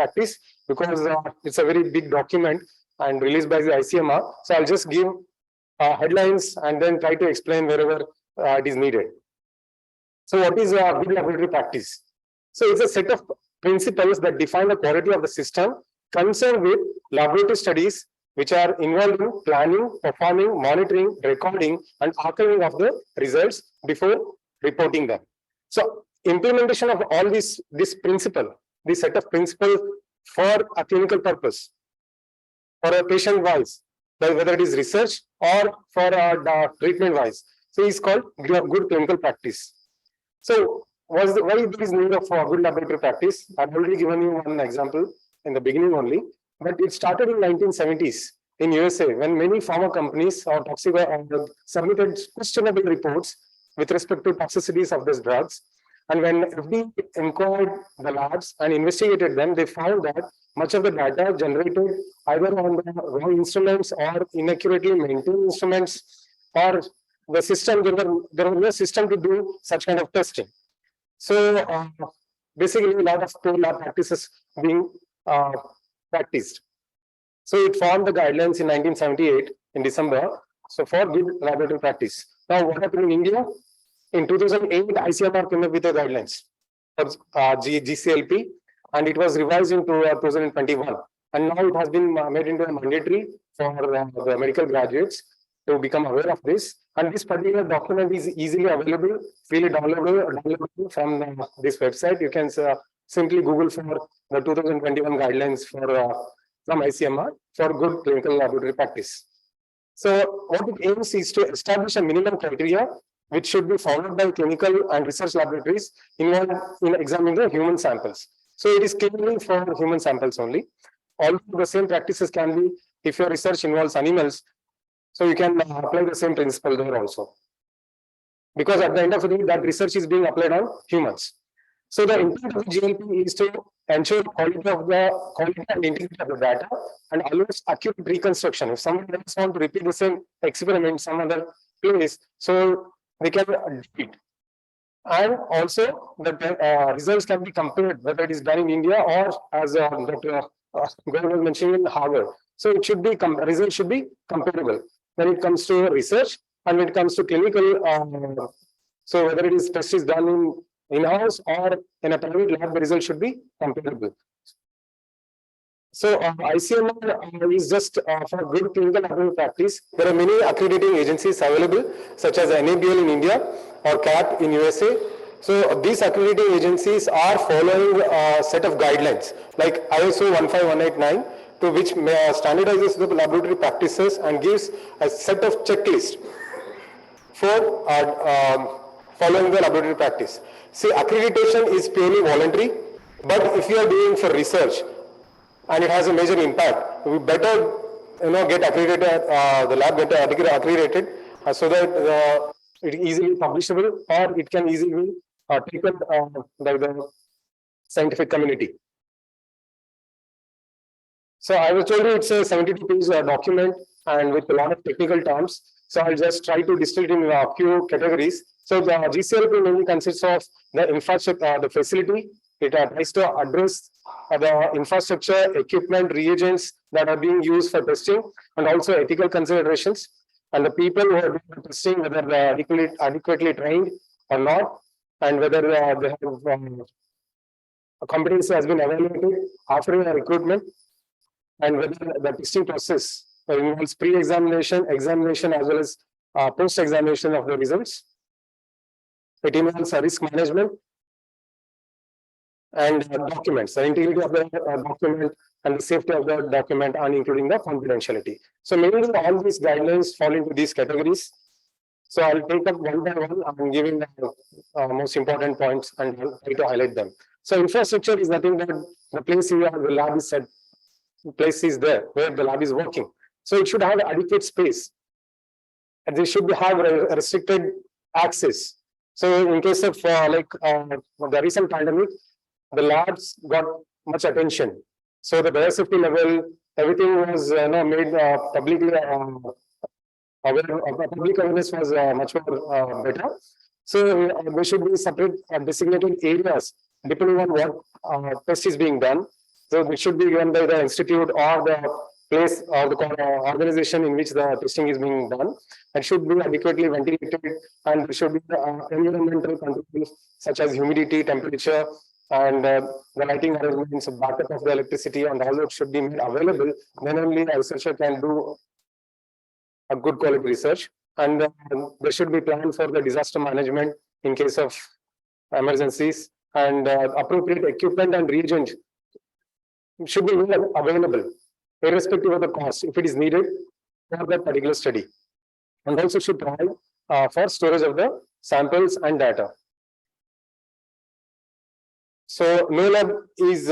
practice because it's a very big document and released by the ICMR. So I'll just give headlines and then try to explain wherever it is needed. So what is a good laboratory practice? So it's a set of principles that define the quality of the system concerned with laboratory studies which are involved in planning, performing, monitoring, recording, and archiving of the results before reporting them. So implementation of all this principle, this set of principles for a clinical purpose, for a patient wise, whether it is research or for a treatment wise, so is called good clinical practice. So why there is need of good laboratory practice? I've already given you one example in the beginning only, but it started in 1970s in USA when many pharma companies or submitted questionable reports with respect to toxicities of these drugs. And when FDA inquired the labs and investigated them, they found that much of the data generated either on the wrong instruments or inaccurately maintained instruments, or the system, there was no system to do such kind of testing. So basically a lot of poor lab practices being practiced. So it formed the guidelines in 1978 in December. So for good laboratory practice. Now what happened in India? In 2008, ICMR came up with the guidelines for GCLP, and it was revised in 2021. And now it has been made into a mandatory for the medical graduates to become aware of this. And this particular document is easily available, freely downloadable from this website. You can simply Google for the 2021 guidelines for from ICMR for good clinical laboratory practice. So what it aims is to establish a minimum criteria which should be followed by clinical and research laboratories involved in examining the human samples. So it is clearly for human samples only. Although the same practices can be, if your research involves animals, so you can apply the same principle there also. Because at the end of the day, that research is being applied on humans. So the intent of the GLP is to ensure quality and integrity of the data and allows accurate reconstruction. If someone does want to repeat the same experiment some other place, so they can do it. And also the results can be compared whether it is done in India or as Dr. Goel was mentioning in Harvard. So it should be results should be comparable when it comes to research and when it comes to clinical. So whether it is test is done in-house or in a private lab, the result should be comparable. So ICMR is just for good clinical laboratory practice. There are many accrediting agencies available, such as NABL in India or CAP in USA. So these accrediting agencies are following a set of guidelines like ISO 15189, to which standardizes the laboratory practices and gives a set of checklist for following the laboratory practice. See, accreditation is purely voluntary, but if you are doing for research and it has a major impact, we better get accredited, the lab get accredited so that it is easily publishable or it can easily be taken by the scientific community. So I was told you it's a 72-page document and with a lot of technical terms. So I'll just try to distill it in a few categories. So the GCLP mainly consists of the infrastructure, the facility. It tries to address the infrastructure, equipment, reagents that are being used for testing, and also ethical considerations, and the people who are doing the testing, whether they are adequately trained or not, and whether they have a competency has been evaluated after the recruitment, and whether the testing process involves pre-examination, examination, as well as post-examination of the results. It involves risk management and documents, the integrity of the document and the safety of the document, and including the confidentiality. So mainly all these guidelines fall into these categories. So I'll take up one by one. I'm giving the most important points and try to highlight them. So infrastructure is nothing but the place where the lab is set. The place is there where the lab is working. So it should have adequate space, and they should have restricted access. So in case of the recent pandemic, the labs got much attention. So the biosafety level, everything was made publicly public awareness was much more better. So there should be separate designated areas depending on what test is being done. So it should be given by the institute or the place or the organization in which the testing is being done, and should be adequately ventilated, and there should be environmental controls such as humidity, temperature, and the lighting arrangements, backup of the electricity, and all that should be made available. Then only a researcher can do a good quality research. And there should be plan for the disaster management in case of emergencies, and appropriate equipment and reagent should be available, irrespective of the cost, if it is needed for that particular study, and also should provide for storage of the samples and data. So no lab is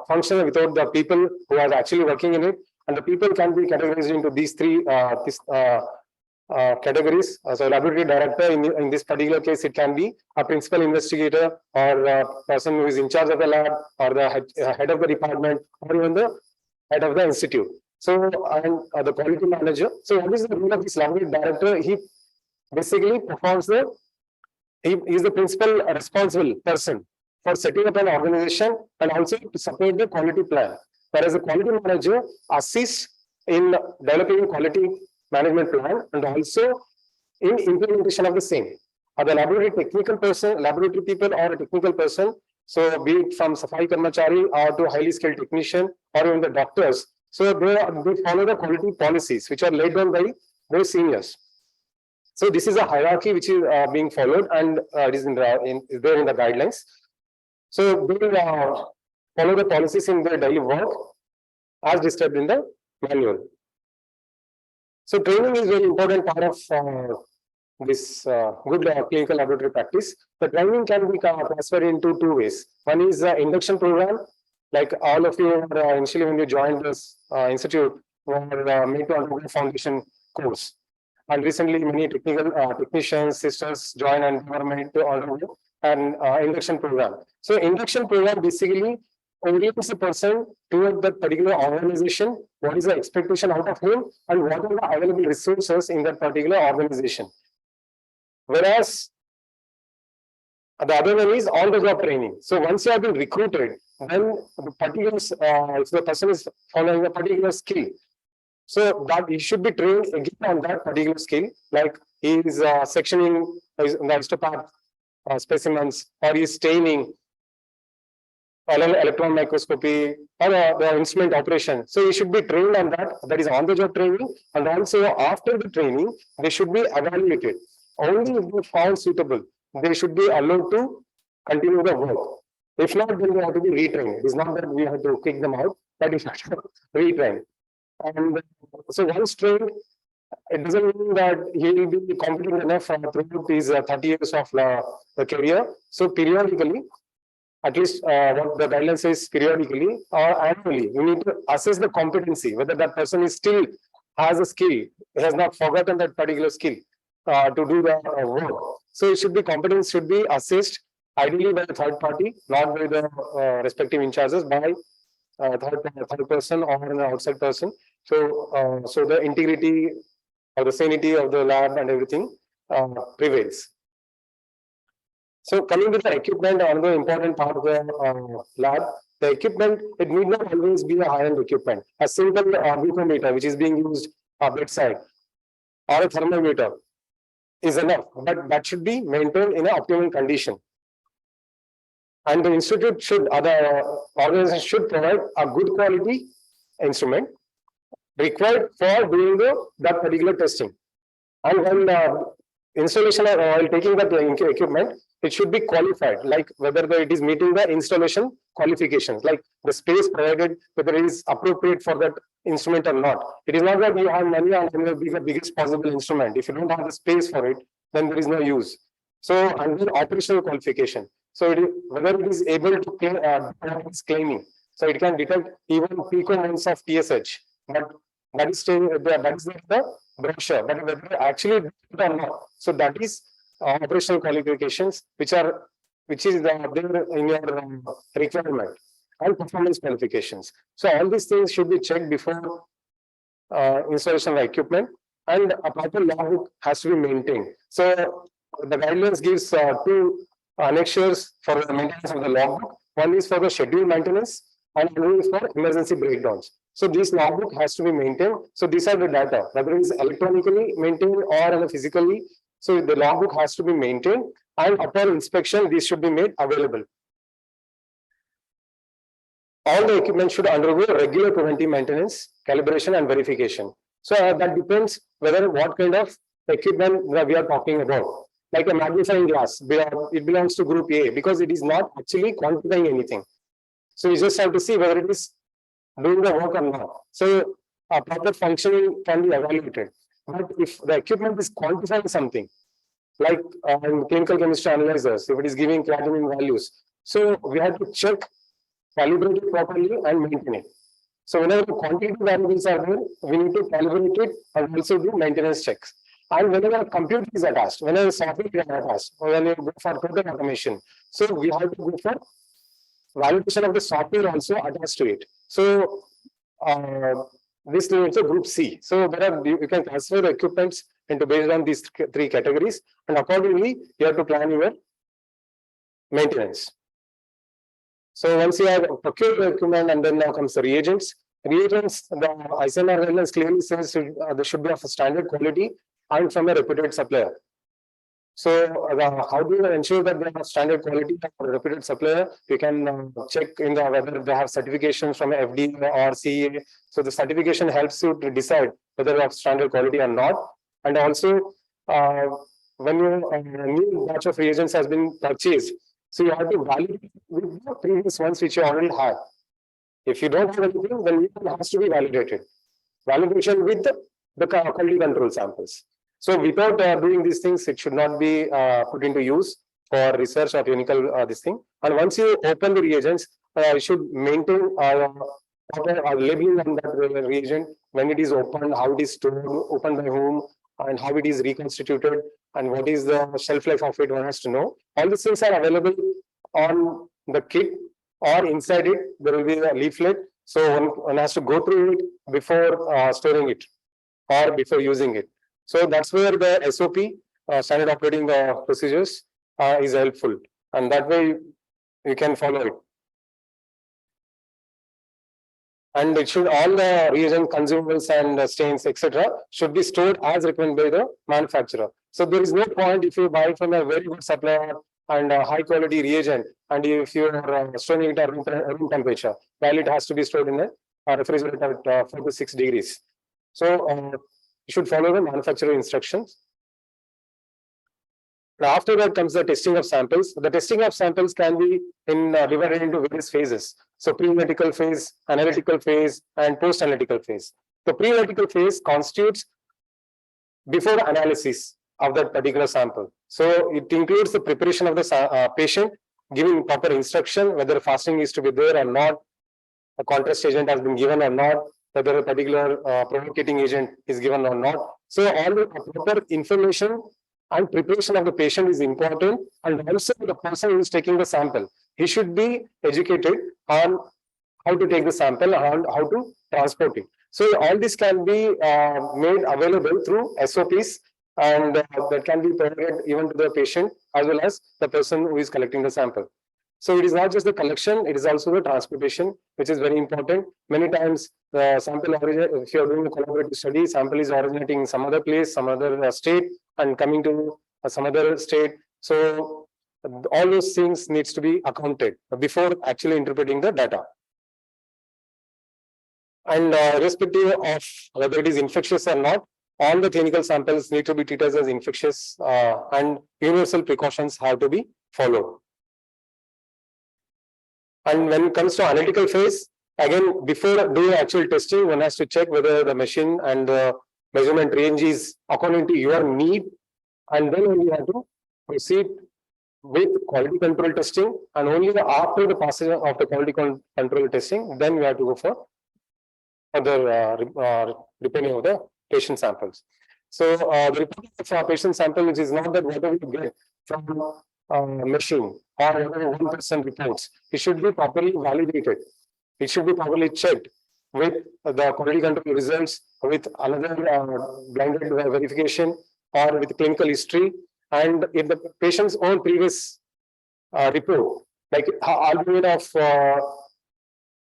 functional without the people who are actually working in it, and the people can be categorized into these three categories. So laboratory director, in this particular case, it can be a principal investigator, or a person who is in charge of the lab, or the head of the department, or even the head of the institute. So, and the quality manager. So what is the role of this laboratory director? He basically performs he is the principal responsible person for setting up an organization and also to support the quality plan. Whereas the quality manager assists in developing quality management plan and also in implementation of the same. The laboratory technical person, laboratory people, or a technical person, so be it from Safai Karmachari or to highly skilled technician or even the doctors, so they follow the quality policies which are laid down by their seniors. So this is a hierarchy which is being followed, and it is there in the guidelines. So they follow the policies in their daily work as described in the manual. So training is very important part of this good clinical laboratory practice. The training can be transferred into two ways. One is induction program, like all of you initially when you joined this institute were made to undergo foundation course. And recently many technicians, sisters join and were made to undergo an induction program. So induction program basically orients a person toward that particular organization, what is the expectation out of him, and what are the available resources in that particular organization. Whereas the other one is on-the-job training. So once you have been recruited, then the particular if the person is following a particular skill, so that he should be trained again on that particular skill, like he is sectioning the histopath specimens, or he is staining, electron microscopy, or the instrument operation. So he should be trained on that. That is on-the-job training, and also after the training, they should be evaluated. Only if they found suitable, they should be allowed to continue the work. If not, then they have to be retrained. It is not that we have to kick them out, but we have to retrain. And so once trained, it doesn't mean that he will be competent enough throughout his 30 years of the career. So periodically, at least what the guidelines says, periodically or annually, you need to assess the competency, whether that person is still has a skill, he has not forgotten that particular skill to do the work. So it should be competence should be assessed ideally by the third party, not by the respective in charges, by third person or an outside person. So so the integrity or the sanity of the lab and everything prevails. So coming to the equipment, another important part of the lab, the equipment, it need not always be a high-end equipment. A simple glucometer, which is being used bedside, or a thermometer is enough, but that should be maintained in an optimal condition. And the institute should, the organization should provide a good quality instrument required for doing that particular testing. And when installation or taking that equipment, it should be qualified, like whether it is meeting the installation qualifications, like the space provided, whether it is appropriate for that instrument or not. It is not that you have money and you be the biggest possible instrument. If you don't have the space for it, then there is no use. So, and then operational qualification. So, whether it is able to claim, it's claiming. So, it can detect even picomoles of TSH, but that is the brochure, but whether it actually did it or not. So, that is operational qualifications, which is there in your requirement, and performance qualifications. So, all these things should be checked before installation of equipment, and a proper logbook has to be maintained. So, the guidelines gives two annexures for the maintenance of the logbook. One is for the scheduled maintenance, and another is for emergency breakdowns. So this logbook has to be maintained. So these are the data, whether it is electronically maintained or physically. So the logbook has to be maintained, and upon inspection, these should be made available. All the equipment should undergo regular preventive maintenance, calibration, and verification. So that depends whether what kind of equipment we are talking about. Like a magnifying glass, it belongs to group A because it is not actually quantifying anything. So you just have to see whether it is doing the work or not. So a proper functioning can be evaluated. But if the equipment is quantifying something, like in clinical chemistry analyzers, if it is giving creatinine values, so we have to check, calibrate it properly, and maintain it. So whenever the quantity variables are there, we need to calibrate it and also do maintenance checks. And whenever a computer is attached, whenever software is attached, or when you go for total automation, so we have to go for validation of the software also attached to it. So this is group C. So there are, you can classify the equipments into based on these three categories, and accordingly you have to plan your maintenance. So once you have procured the equipment, and then now comes the reagents. Reagents, the ICMR guidelines clearly says they should be of a standard quality and from a reputed supplier. So how do you ensure that they have standard quality or reputed supplier? You can check in the whether they have certifications from FDA or CA. So the certification helps you to decide whether they have standard quality or not. And also, when a new batch of reagents has been purchased, so you have to validate with the previous ones which you already have. If you don't have anything, then it has to be validated. Validation with the quality control samples. So without doing these things, it should not be put into use for research or clinical this thing. And once you open the reagents, you should maintain labeling on that reagent, when it is opened, how it is stored, opened by whom, and how it is reconstituted, and what is the shelf life of it, one has to know. All these things are available on the kit, or inside it, there will be a leaflet. So one has to go through it before storing it or before using it. So that's where the SOP, standard operating procedures, is helpful. And that way you can follow it. And it should, all the reagent consumables and stains, etc., should be stored as recommended by the manufacturer. So there is no point if you buy from a very good supplier and a high quality reagent, and if you are storing it at room temperature, while it has to be stored in a refrigerator at 4 to 6 degrees. So you should follow the manufacturer instructions. Now, after that comes the testing of samples. The testing of samples can be divided into various phases. So pre-analytical phase, analytical phase, and post-analytical phase. The pre-analytical phase constitutes before analysis of that particular sample. So it includes the preparation of the patient, giving proper instruction, whether fasting is to be there or not, a contrast agent has been given or not, whether a particular provocating agent is given or not. So all the proper information and preparation of the patient is important, and also the person who is taking the sample, he should be educated on how to take the sample and how to transport it. So all this can be made available through SOPs, and that can be provided even to the patient as well as the person who is collecting the sample. So it is not just the collection, it is also the transportation, which is very important. Many times the sample origin, if you are doing a collaborative study, sample is originating in some other place, some other state, and coming to some other state. So all those things needs to be accounted before actually interpreting the data. And irrespective of whether it is infectious or not, all the clinical samples need to be treated as infectious, and universal precautions have to be followed. And when it comes to analytical phase, again, before doing actual testing, one has to check whether the machine and the measurement range is according to your need, and then only you have to proceed with quality control testing, and only after the passage of the quality control testing, then we have to go for other depending on the patient samples. So the report of patient sample, which is not that whatever you get from machine or whatever 1% reports, it should be properly validated. It should be properly checked with the quality control results, with another blinded verification, or with clinical history, and in the patient's own previous report, like albeit of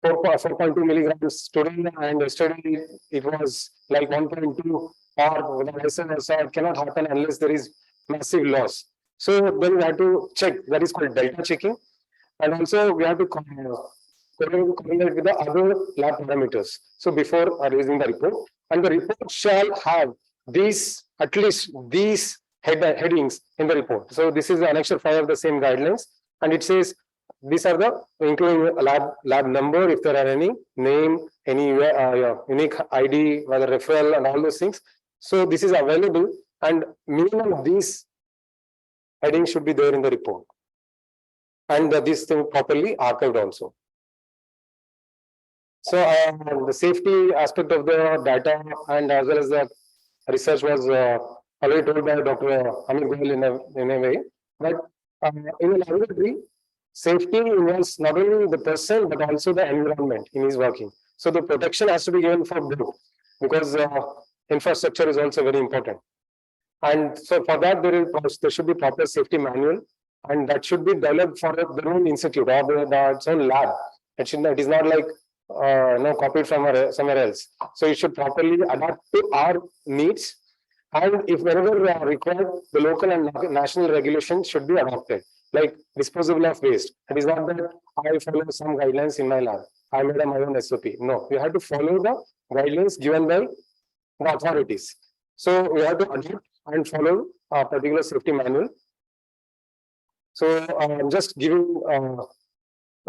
4.2 milligrams today, and yesterday it was like 1.2, or the vice versa. It cannot happen unless there is massive loss. So then we have to check. That is called delta checking, and also we have to correlate with the other lab parameters. So before releasing the report, and the report shall have these, at least these headings in the report. So this is the Annexure 5 of the same guidelines, and it says these are the including lab number, if there are any name, any unique ID, whether referral, and all those things. So this is available, and minimum of these headings should be there in the report, and this thing properly archived also. So the safety aspect of the data and as well as the research was already told by Dr. Amit Goel in a way. But in a laboratory, safety involves not only the person but also the environment in his working. So the protection has to be given for both, because infrastructure is also very important. And so for that there should be proper safety manual, and that should be developed for their own institute or its own lab. It is not like copied from somewhere else. So it should properly adapt to our needs, and if wherever required, the local and national regulations should be adopted, like disposable of waste. It is not that I follow some guidelines in my lab, I made my own SOP. No, you have to follow the guidelines given by the authorities. So we have to adapt and follow a particular safety manual. So I'm just giving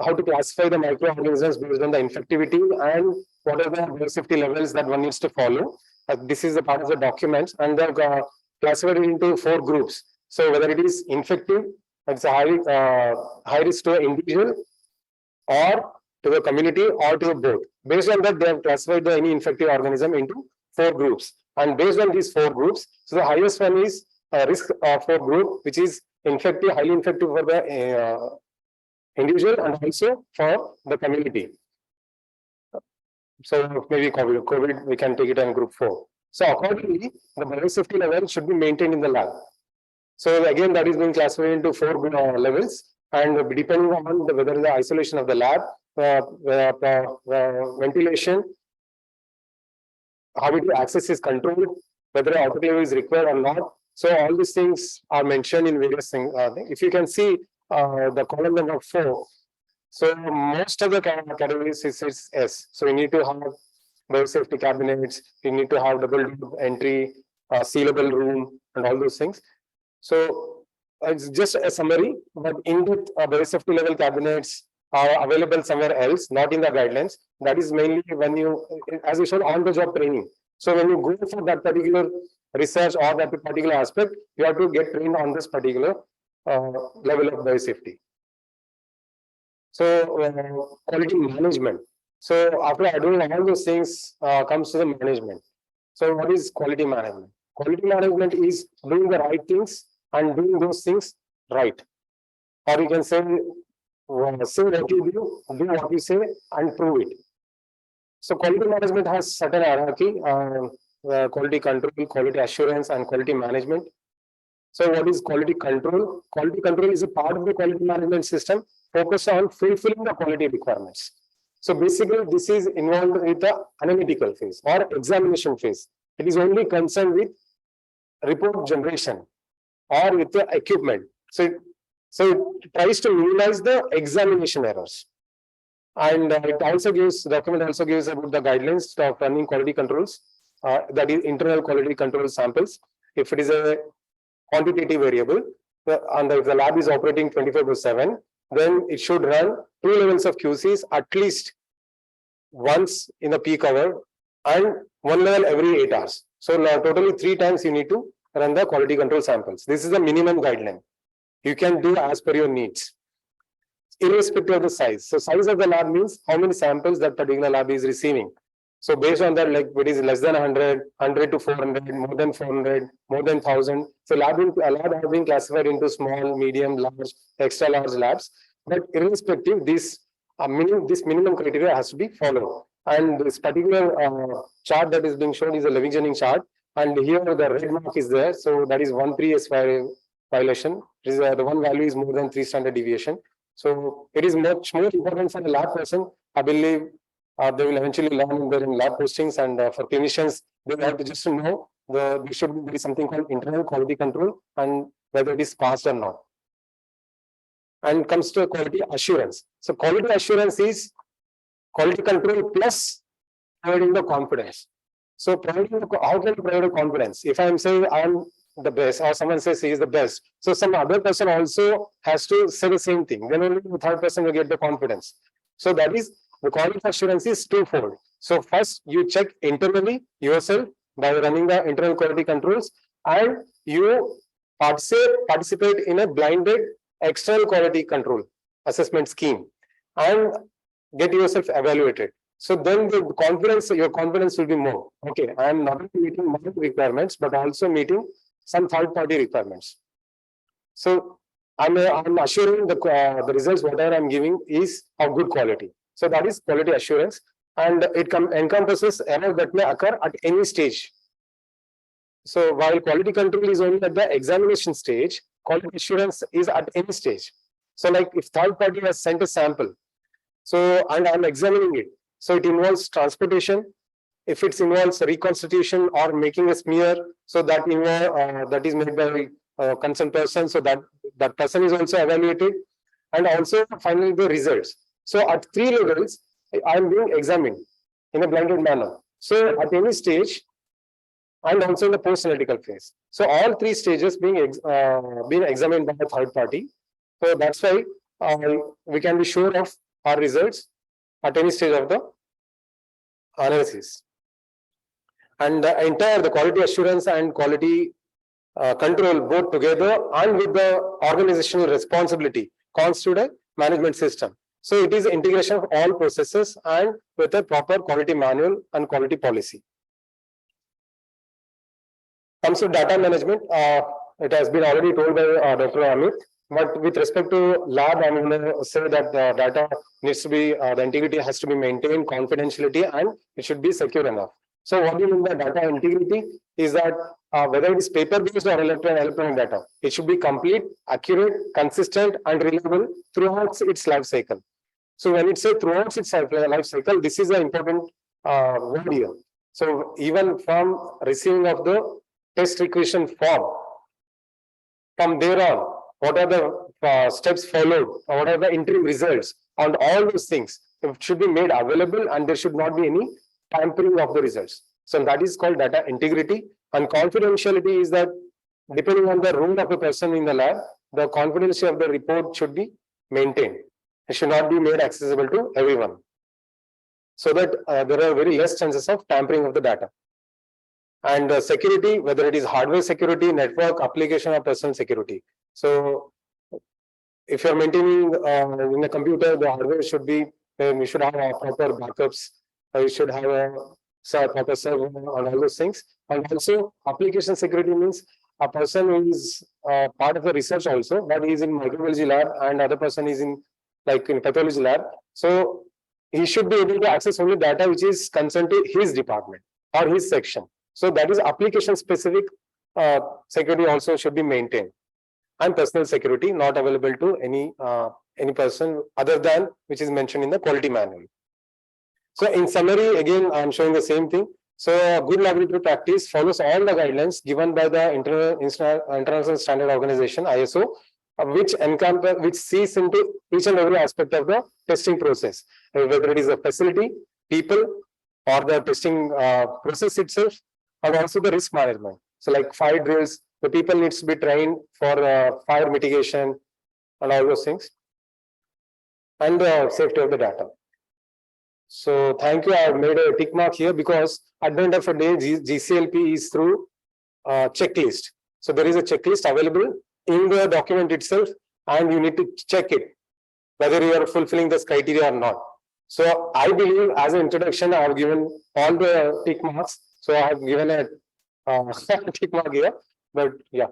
how to classify the microorganisms based on the infectivity and what are the biosafety levels that one needs to follow. This is a part of the documents, and they're classified into 4 groups. So whether it is infective, it's a high risk to an individual, or to the community, or to both. Based on that, they have classified any infective organism into 4 groups. And based on these 4 groups, so the highest one is risk for group, which is infective, highly infective for the individual and also for the community. So maybe COVID, we can take it on group 4. So accordingly, the biosafety level should be maintained in the lab. So again, that is being classified into 4 levels, and depending on whether the isolation of the lab, ventilation, how access is controlled, whether autoclave is required or not. So all these things are mentioned in various things. If you can see the column number 4, so most of the categories is S. So you need to have biosafety cabinets, you need to have double entry, sealable room, and all those things. So it's just a summary, but in-depth biosafety level cabinets are available somewhere else, not in the guidelines. That is mainly when you, as you showed, on-the-job training. So when you go for that particular research or that particular aspect, you have to get trained on this particular level of biosafety. So quality management. So after doing all those things comes to the management. So what is quality management? Quality management is doing the right things and doing those things right. Or you can say what you do what you say, and prove it. So quality management has certain hierarchy, quality control, quality assurance, and quality management. So what is quality control? Quality control is a part of the quality management system focused on fulfilling the quality requirements. So basically, this is involved with the analytical phase or examination phase. It is only concerned with report generation or with the equipment. So it tries to minimize the examination errors. And it also gives, document also gives about the guidelines of running quality controls, that is internal quality control samples. If it is a quantitative variable, and if the lab is operating 24/7, then it should run 2 levels of QCs at least once in the peak hour and 1 level every 8 hours. So now totally 3 times you need to run the quality control samples. This is the minimum guideline. You can do as per your needs, irrespective of the size. So size of the lab means how many samples that particular lab is receiving. So based on that, like it is less than 100, 100 to 400, more than 400, more than 1000. So lab have been classified into small, medium, large, extra large labs. But irrespective, this minimum criteria has to be followed. And this particular chart that is being shown is a Levy chart. And here the red mark is there. So that is 1 3S violation. The one value is more than 3 standard deviation. So it is much more important for a lab person. I believe they will eventually learn in their lab postings, and for clinicians, they will have to just know there should be something called internal quality control and whether it is passed or not. And comes to quality assurance. So quality assurance is quality control plus providing the confidence. So providing how can you provide a confidence? If I'm saying I'm the best, or someone says he is the best, so some other person also has to say the same thing. Then only the third person will get the confidence. So that is the quality assurance is twofold. So first you check internally yourself by running the internal quality controls, and you participate in a blinded external quality control assessment scheme and get yourself evaluated. So then the confidence, your confidence will be more. Okay, I am not only meeting my requirements, but also meeting some third-party requirements. So I'm assuring the results whatever I'm giving is of good quality. So that is quality assurance, and it encompasses errors that may occur at any stage. So while quality control is only at the examination stage, quality assurance is at any stage. So like if third party has sent a sample, so and I'm examining it, so it involves transportation. If it involves reconstitution or making a smear, so that that is made by a concerned person, so that person is also evaluated, and also finally the results. So at 3 levels, I am being examined in a blinded manner. So at any stage, and also in the post-analytical phase. So all 3 stages being examined by a third party. So that's why we can be sure of our results at any stage of the analysis. And the quality assurance and quality control both together and with the organizational responsibility constitute a management system. So it is integration of all processes and with a proper quality manual and quality policy. Comes to data management, it has been already told by Dr. Amit, but with respect to lab, I'm going to say that the data needs to be, the integrity has to be maintained, confidentiality, and it should be secure enough. So what do you mean by data integrity is that whether it is paper-based or electronic data, it should be complete, accurate, consistent, and reliable throughout its life cycle. So when it says throughout its life cycle, this is an important word here. So even from receiving of the test requisition form, from there on, what are the steps followed, or what are the interim results, and all those things, it should be made available, and there should not be any tampering of the results. So that is called data integrity. And confidentiality is that depending on the role of a person in the lab, the confidentiality of the report should be maintained. It should not be made accessible to everyone, so that there are very less chances of tampering of the data. And security, whether it is hardware security, network, application, or personal security. So if you're maintaining in a computer, the hardware should be, you should have proper backups, you should have a proper server and all those things. And also application security means a person who is part of the research also, but he is in microbiology lab and other person is in pathology lab. So he should be able to access only data which is concerned to his department or his section. So that is application specific security also should be maintained, and personal security not available to any person other than which is mentioned in the quality manual. So in summary, again, I am showing the same thing. So good laboratory practice follows all the guidelines given by the International Standard Organization (ISO), which sees into each and every aspect of the testing process, whether it is a facility, people, or the testing process itself, and also the risk management. So like fire drills, the people needs to be trained for fire mitigation and all those things, and the safety of the data. So thank you. I have made a tick mark here because at the end of the day, GCLP is through checklist. So there is a checklist available in the document itself, and you need to check it whether you are fulfilling this criteria or not. So I believe as an introduction, I have given all the tick marks. So I have given a tick mark here, but yeah.